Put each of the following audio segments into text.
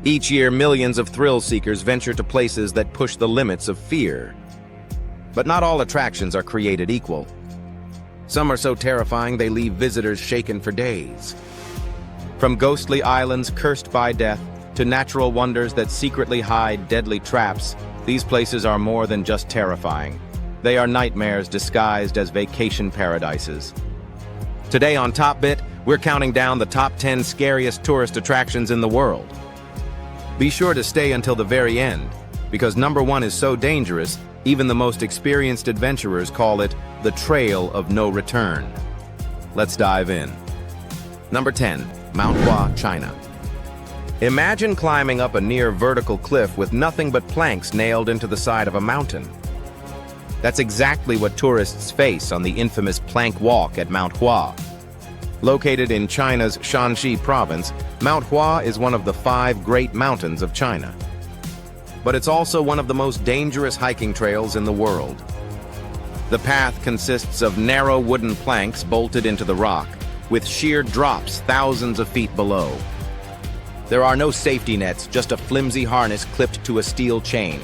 Each year, millions of thrill seekers venture to places that push the limits of fear. But not all attractions are created equal. Some are so terrifying they leave visitors shaken for days. From ghostly islands cursed by death to natural wonders that secretly hide deadly traps, these places are more than just terrifying. They are nightmares disguised as vacation paradises. Today on Top Bit, we're counting down the top 10 scariest tourist attractions in the world. Be sure to stay until the very end, because number 1 is so dangerous, even the most experienced adventurers call it the Trail of No Return. Let's dive in. Number 10, Mount Hua, China. Imagine climbing up a near vertical cliff with nothing but planks nailed into the side of a mountain. That's exactly what tourists face on the infamous plank walk at Mount Hua. Located in China's Shanxi province, Mount Hua is one of the 5 great mountains of China. But it's also one of the most dangerous hiking trails in the world. The path consists of narrow wooden planks bolted into the rock, with sheer drops thousands of feet below. There are no safety nets, just a flimsy harness clipped to a steel chain.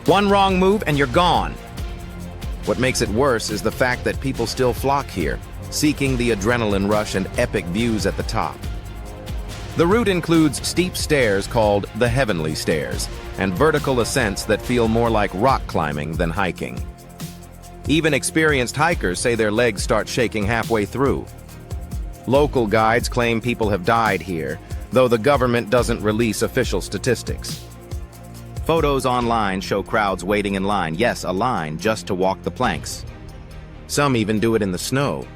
One wrong move and you're gone. What makes it worse is the fact that people still flock here, seeking the adrenaline rush and epic views at the top. The route includes steep stairs called the Heavenly Stairs, and vertical ascents that feel more like rock climbing than hiking. Even experienced hikers say their legs start shaking halfway through. Local guides claim people have died here, though the government doesn't release official statistics. Photos online show crowds waiting in line, yes, a line just to walk the planks. Some even do it in the snow.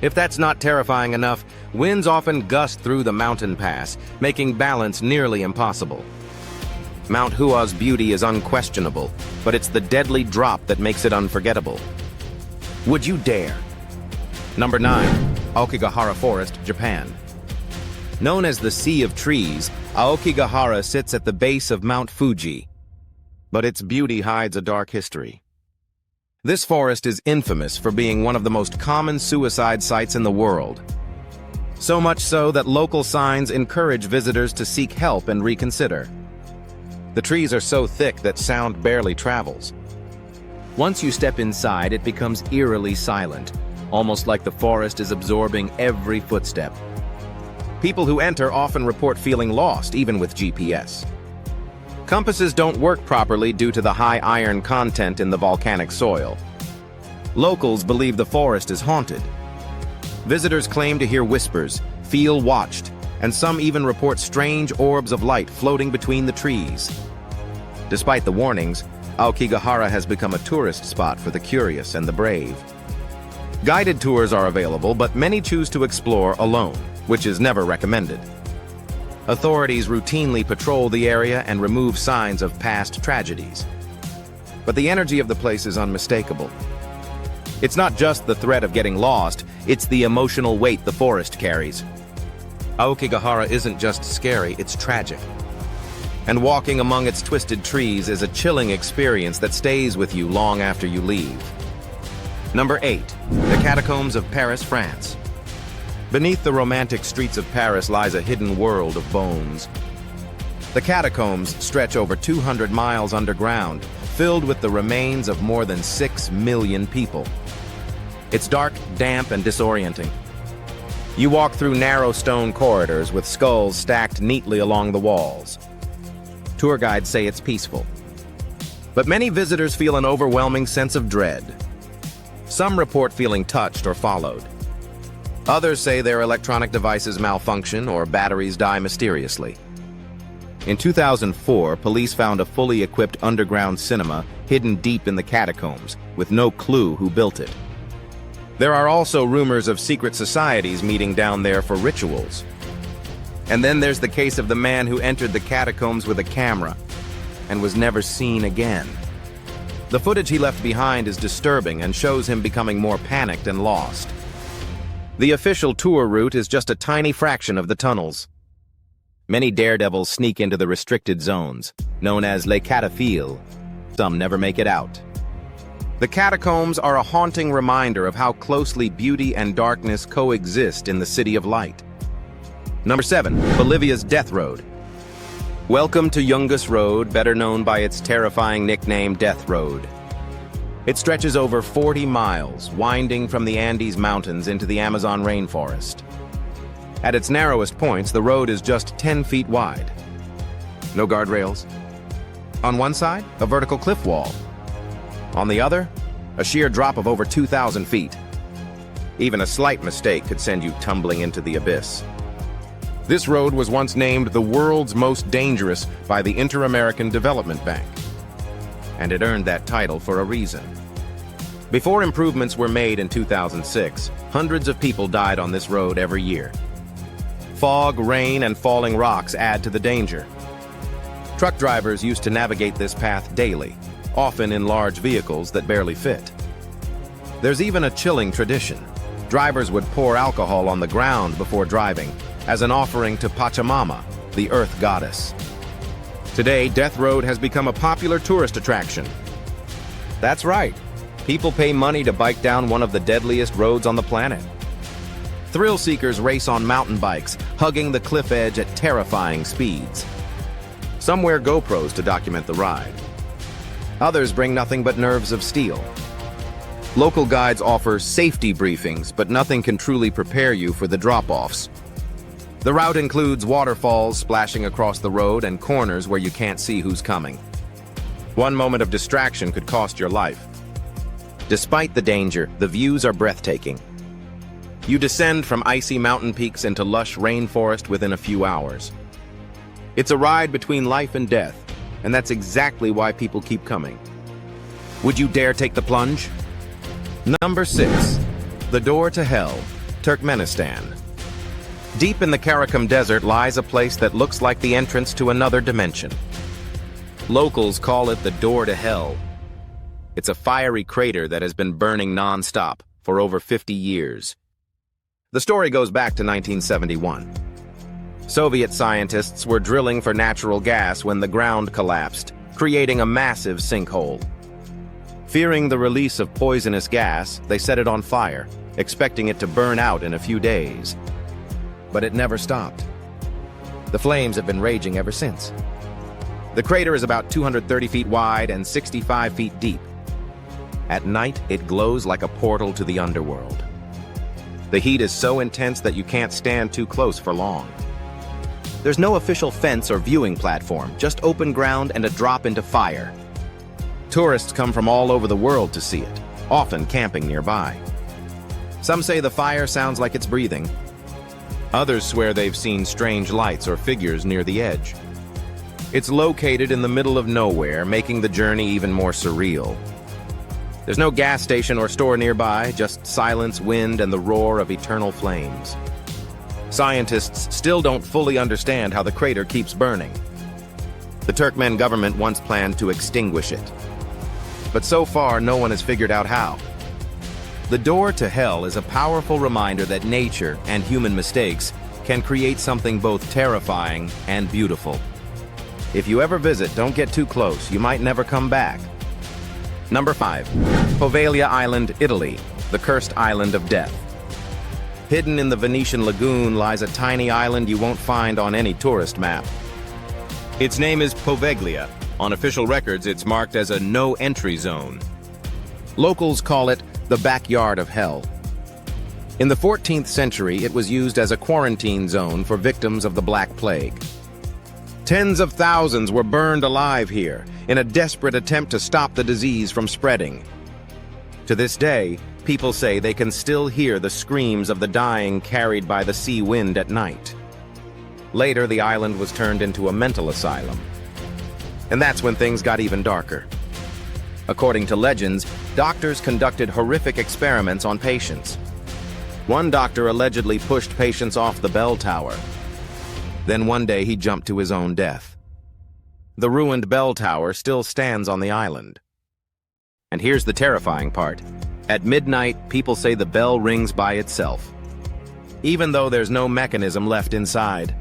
If that's not terrifying enough, winds often gust through the mountain pass, making balance nearly impossible. Mount Hua's beauty is unquestionable, but it's the deadly drop that makes it unforgettable. Would you dare? Number 9, Aokigahara Forest, Japan. Known as the Sea of Trees, Aokigahara sits at the base of Mount Fuji, but its beauty hides a dark history. This forest is infamous for being one of the most common suicide sites in the world. So much so that local signs encourage visitors to seek help and reconsider. The trees are so thick that sound barely travels. Once you step inside, it becomes eerily silent, almost like the forest is absorbing every footstep. People who enter often report feeling lost, even with GPS. Compasses don't work properly due to the high iron content in the volcanic soil. Locals believe the forest is haunted. Visitors claim to hear whispers, feel watched, and some even report strange orbs of light floating between the trees. Despite the warnings, Aokigahara has become a tourist spot for the curious and the brave. Guided tours are available, but many choose to explore alone, which is never recommended. Authorities routinely patrol the area and remove signs of past tragedies. But the energy of the place is unmistakable. It's not just the threat of getting lost, it's the emotional weight the forest carries. Aokigahara isn't just scary, it's tragic. And walking among its twisted trees is a chilling experience that stays with you long after you leave. Number 8, the Catacombs of Paris, France. Beneath the romantic streets of Paris lies a hidden world of bones. The catacombs stretch over 200 miles underground, filled with the remains of more than 6 million people. It's dark, damp, and disorienting. You walk through narrow stone corridors with skulls stacked neatly along the walls. Tour guides say it's peaceful. But many visitors feel an overwhelming sense of dread. Some report feeling touched or followed. Others say their electronic devices malfunction or batteries die mysteriously. In 2004, police found a fully equipped underground cinema hidden deep in the catacombs, with no clue who built it. There are also rumors of secret societies meeting down there for rituals. And then there's the case of the man who entered the catacombs with a camera and was never seen again. The footage he left behind is disturbing and shows him becoming more panicked and lost. The official tour route is just a tiny fraction of the tunnels. Many daredevils sneak into the restricted zones, known as les cataphiles. Some never make it out. The catacombs are a haunting reminder of how closely beauty and darkness coexist in the City of Light. Number 7, Bolivia's Death Road. Welcome to Yungas Road, better known by its terrifying nickname Death Road. It stretches over 40 miles, winding from the Andes Mountains into the Amazon rainforest. At its narrowest points, the road is just 10 feet wide. No guardrails. On one side, a vertical cliff wall. On the other, a sheer drop of over 2,000 feet. Even a slight mistake could send you tumbling into the abyss. This road was once named the world's most dangerous by the Inter-American Development Bank. And it earned that title for a reason. Before improvements were made in 2006, hundreds of people died on this road every year. Fog, rain, and falling rocks add to the danger. Truck drivers used to navigate this path daily, often in large vehicles that barely fit. There's even a chilling tradition. Drivers would pour alcohol on the ground before driving, as an offering to Pachamama, the earth goddess. Today, Death Road has become a popular tourist attraction. That's right. People pay money to bike down one of the deadliest roads on the planet. Thrill seekers race on mountain bikes, hugging the cliff edge at terrifying speeds. Some wear GoPros to document the ride. Others bring nothing but nerves of steel. Local guides offer safety briefings, but nothing can truly prepare you for the drop-offs. The route includes waterfalls splashing across the road and corners where you can't see who's coming. One moment of distraction could cost your life. Despite the danger, the views are breathtaking. You descend from icy mountain peaks into lush rainforest within a few hours. It's a ride between life and death, and that's exactly why people keep coming. Would you dare take the plunge? Number 6. The Door to Hell, Turkmenistan. Deep in the Karakum Desert lies a place that looks like the entrance to another dimension. Locals call it the Door to Hell. It's a fiery crater that has been burning non-stop for over 50 years. The story goes back to 1971. Soviet scientists were drilling for natural gas when the ground collapsed, creating a massive sinkhole. Fearing the release of poisonous gas, they set it on fire, expecting it to burn out in a few days. But it never stopped. The flames have been raging ever since. The crater is about 230 feet wide and 65 feet deep. At night, it glows like a portal to the underworld. The heat is so intense that you can't stand too close for long. There's no official fence or viewing platform, just open ground and a drop into fire. Tourists come from all over the world to see it, often camping nearby. Some say the fire sounds like it's breathing. Others swear they've seen strange lights or figures near the edge. It's located in the middle of nowhere, making the journey even more surreal. There's no gas station or store nearby, just silence, wind, and the roar of eternal flames. Scientists still don't fully understand how the crater keeps burning. The Turkmen government once planned to extinguish it. But so far, no one has figured out how. The Door to Hell is a powerful reminder that nature and human mistakes can create something both terrifying and beautiful. If you ever visit, don't get too close. You might never come back. Number 5. Poveglia Island, Italy, the cursed island of death. Hidden in the Venetian lagoon lies a tiny island you won't find on any tourist map. Its name is Poveglia. On official records, it's marked as a no-entry zone. Locals call it the backyard of hell. In the 14th century, it was used as a quarantine zone for victims of the Black Plague. Tens of thousands were burned alive here in a desperate attempt to stop the disease from spreading. To this day, people say they can still hear the screams of the dying carried by the sea wind at night. Later, the island was turned into a mental asylum. And that's when things got even darker. According to legends, doctors conducted horrific experiments on patients. One doctor allegedly pushed patients off the bell tower. Then one day he jumped to his own death. The ruined bell tower still stands on the island. And here's the terrifying part. At midnight, people say the bell rings by itself, even though there's no mechanism left inside.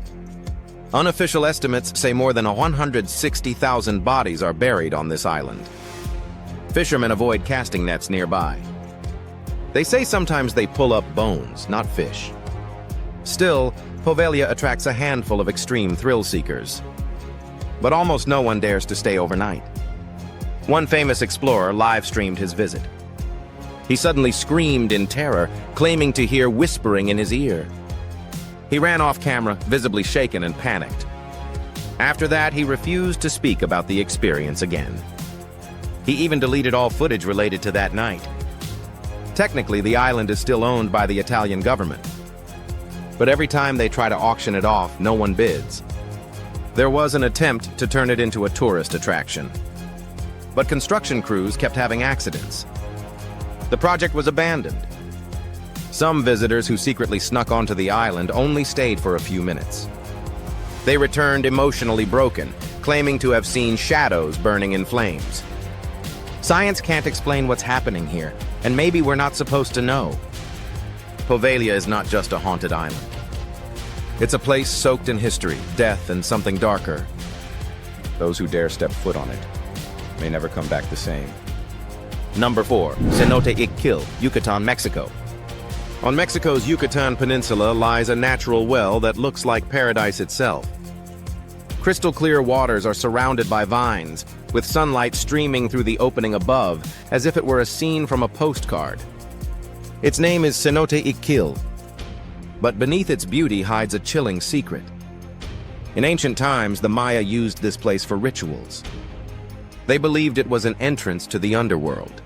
Unofficial estimates say more than 160,000 bodies are buried on this island. Fishermen avoid casting nets nearby. They say sometimes they pull up bones, not fish. Still, Poveglia attracts a handful of extreme thrill seekers. but almost no one dares to stay overnight. One famous explorer live-streamed his visit. He suddenly screamed in terror, claiming to hear whispering in his ear. He ran off camera, visibly shaken and panicked. After that, he refused to speak about the experience again. He even deleted all footage related to that night. Technically, the island is still owned by the Italian government. But every time they try to auction it off, no one bids. There was an attempt to turn it into a tourist attraction. But construction crews kept having accidents. The project was abandoned. Some visitors who secretly snuck onto the island only stayed for a few minutes. They returned emotionally broken, claiming to have seen shadows burning in flames. Science can't explain what's happening here, and maybe we're not supposed to know. Poveglia is not just a haunted island. It's a place soaked in history, death, and something darker. Those who dare step foot on it may never come back the same. Number 4. Cenote Ik Kil, Yucatan, Mexico. On Mexico's Yucatan Peninsula lies a natural well that looks like paradise itself. Crystal clear waters are surrounded by vines, with sunlight streaming through the opening above, as if it were a scene from a postcard. Its name is Cenote Ik Kil, but beneath its beauty hides a chilling secret. In ancient times, the Maya used this place for rituals. They believed it was an entrance to the underworld.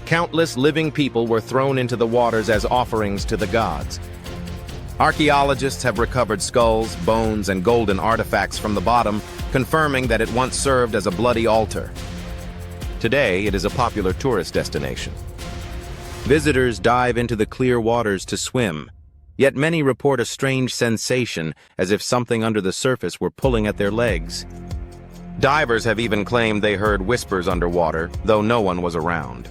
Countless living people were thrown into the waters as offerings to the gods. Archaeologists have recovered skulls, bones, and golden artifacts from the bottom, confirming that it once served as a bloody altar. Today, it is a popular tourist destination. Visitors dive into the clear waters to swim, yet many report a strange sensation as if something under the surface were pulling at their legs. Divers have even claimed they heard whispers underwater, though no one was around.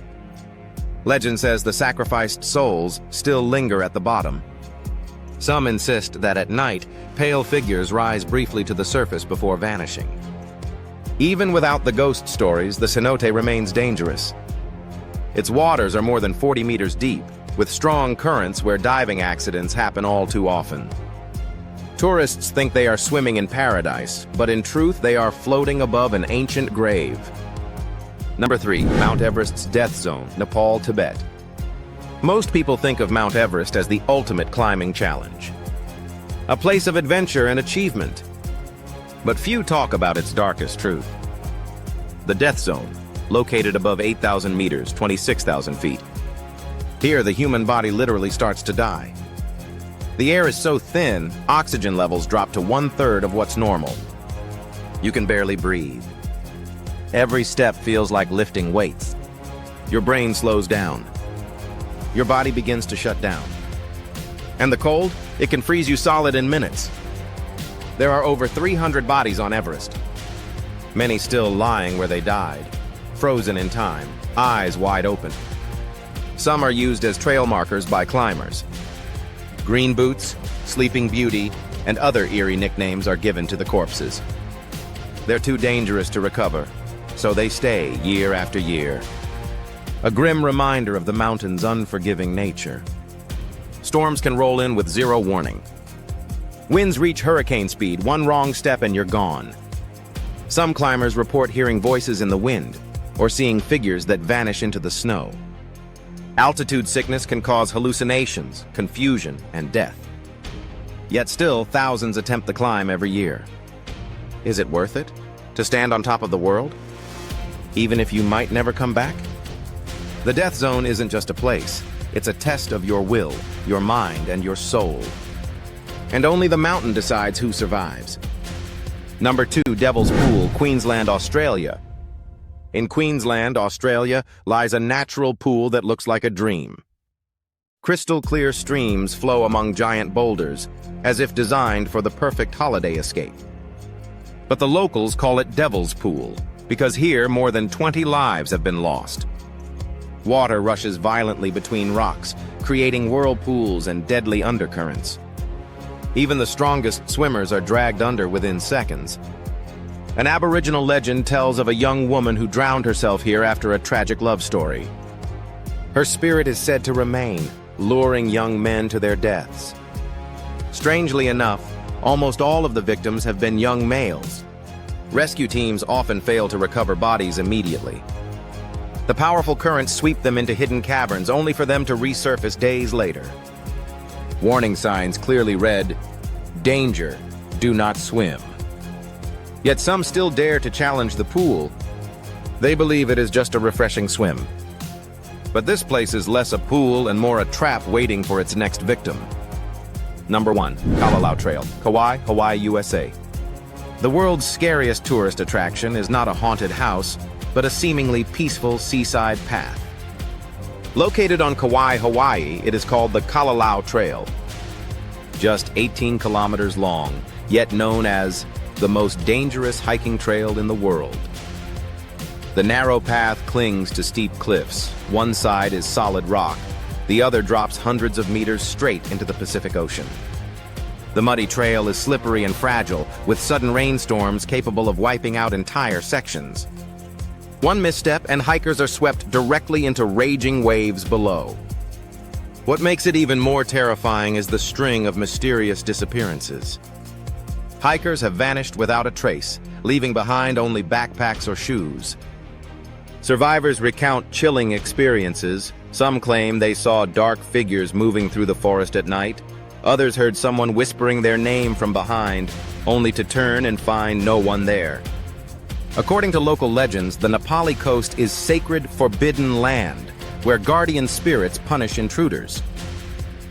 Legend says the sacrificed souls still linger at the bottom. Some insist that at night, pale figures rise briefly to the surface before vanishing. Even without the ghost stories, the cenote remains dangerous. Its waters are more than 40 meters deep, with strong currents where diving accidents happen all too often. Tourists think they are swimming in paradise, but in truth they are floating above an ancient grave. Number 3. Mount Everest's death zone, Nepal, Tibet. Most people think of Mount Everest as the ultimate climbing challenge. A place of adventure and achievement. But few talk about its darkest truth. The death zone, located above 8,000 meters, 26,000 feet. Here, the human body literally starts to die. The air is so thin, oxygen levels drop to 1/3 of what's normal. You can barely breathe. Every step feels like lifting weights. Your brain slows down. Your body begins to shut down. And the cold? It can freeze you solid in minutes. There are over 300 bodies on Everest. Many still lying where they died, frozen in time, eyes wide open. Some are used as trail markers by climbers. Green Boots, Sleeping Beauty, and other eerie nicknames are given to the corpses. They're too dangerous to recover, so they stay year after year. A grim reminder of the mountain's unforgiving nature. Storms can roll in with zero warning. Winds reach hurricane speed, one wrong step and you're gone. Some climbers report hearing voices in the wind, or seeing figures that vanish into the snow. Altitude sickness can cause hallucinations, confusion, and death. Yet still, thousands attempt the climb every year. Is it worth it? To stand on top of the world? Even if you might never come back? The death zone isn't just a place. It's a test of your will, your mind, and your soul. And only the mountain decides who survives. Number 2, Devil's Pool, Queensland, Australia. In Queensland, Australia, lies a natural pool that looks like a dream. Crystal clear streams flow among giant boulders, as if designed for the perfect holiday escape. But the locals call it Devil's Pool, because here more than 20 lives have been lost. Water rushes violently between rocks, creating whirlpools and deadly undercurrents. Even the strongest swimmers are dragged under within seconds. An Aboriginal legend tells of a young woman who drowned herself here after a tragic love story. Her spirit is said to remain, luring young men to their deaths. Strangely enough, almost all of the victims have been young males. Rescue teams often fail to recover bodies immediately. The powerful currents sweep them into hidden caverns, only for them to resurface days later. Warning signs clearly read, "Danger, do not swim." Yet some still dare to challenge the pool. They believe it is just a refreshing swim. But this place is less a pool and more a trap waiting for its next victim. Number 1. Kalalau Trail, Kauai, Hawaii, USA. The world's scariest tourist attraction is not a haunted house, but a seemingly peaceful seaside path. Located on Kauai, Hawaii, it is called the Kalalau Trail. Just 18 kilometers long, yet known as the most dangerous hiking trail in the world. The narrow path clings to steep cliffs. One side is solid rock, the other drops hundreds of meters straight into the Pacific Ocean. The muddy trail is slippery and fragile, with sudden rainstorms capable of wiping out entire sections. One misstep and hikers are swept directly into raging waves below. What makes it even more terrifying is the string of mysterious disappearances. Hikers have vanished without a trace, leaving behind only backpacks or shoes. Survivors recount chilling experiences. Some claim they saw dark figures moving through the forest at night. Others heard someone whispering their name from behind, only to turn and find no one there. According to local legends, the Nepali coast is sacred, forbidden land, where guardian spirits punish intruders.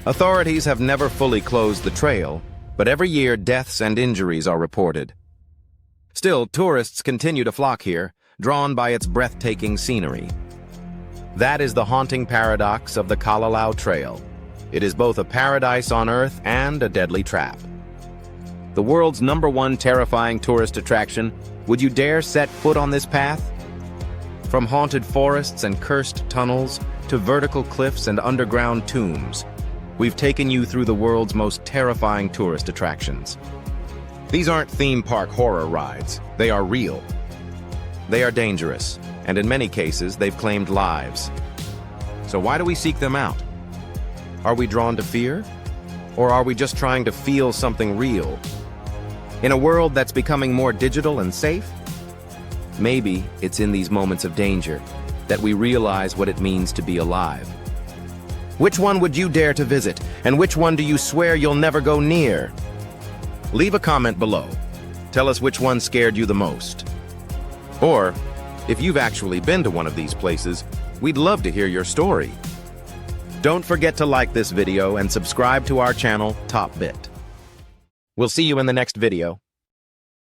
Authorities have never fully closed the trail, but every year deaths and injuries are reported. Still, tourists continue to flock here, drawn by its breathtaking scenery. That is the haunting paradox of the Kalalau Trail. It is both a paradise on earth and a deadly trap. The world's #1 terrifying tourist attraction, would you dare set foot on this path? From haunted forests and cursed tunnels to vertical cliffs and underground tombs, we've taken you through the world's most terrifying tourist attractions. These aren't theme park horror rides. They are real. They are dangerous, and in many cases, they've claimed lives. So why do we seek them out? Are we drawn to fear? Or are we just trying to feel something real? In a world that's becoming more digital and safe? Maybe it's in these moments of danger that we realize what it means to be alive. Which one would you dare to visit, and which one do you swear you'll never go near? Leave a comment below. Tell us which one scared you the most. Or, if you've actually been to one of these places, we'd love to hear your story. Don't forget to like this video and subscribe to our channel, Top Bit. We'll see you in the next video.